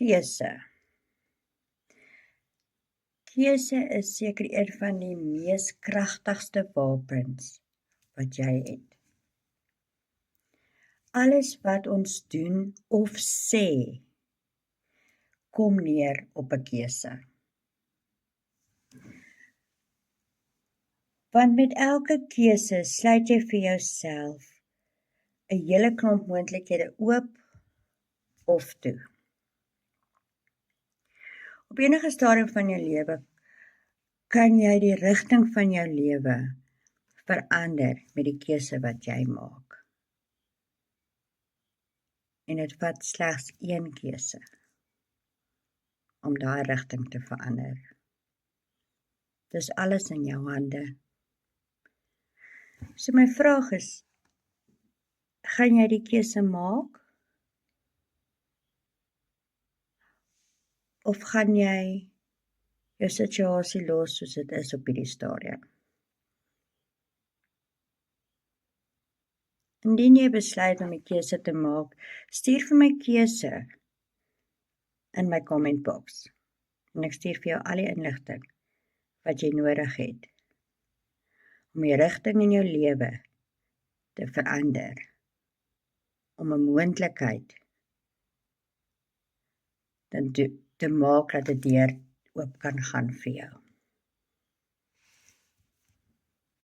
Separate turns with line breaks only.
Keuse. Keuse is seker een van die mees kragtigste wapens wat jy het. Alles wat ons doen of sê, kom neer op 'n keuse. Want met elke keuse sluit jy vir jouself 'n hele klomp moontlikhede oop of toe. Op enige stadium van jou lewe kan jy die rigting van jou lewe verander met die keuse wat jy maak. En dit vat slegs een keuse om daai rigting te verander. Dis alles in jou hande. So my vraag is, gaan jy die keuse maak? Of gaan jy jou situasie los soos dit is op hierdie stadium? Indien jy besluit om 'n keuse te maak, stuur vir my keuse in my comment box. En ek stuur vir jou al die inligting wat jy nodig het om die rigting in jou lewe te verander, om 'n moontlikheid te maak dat die deur oop kan gaan vir jou.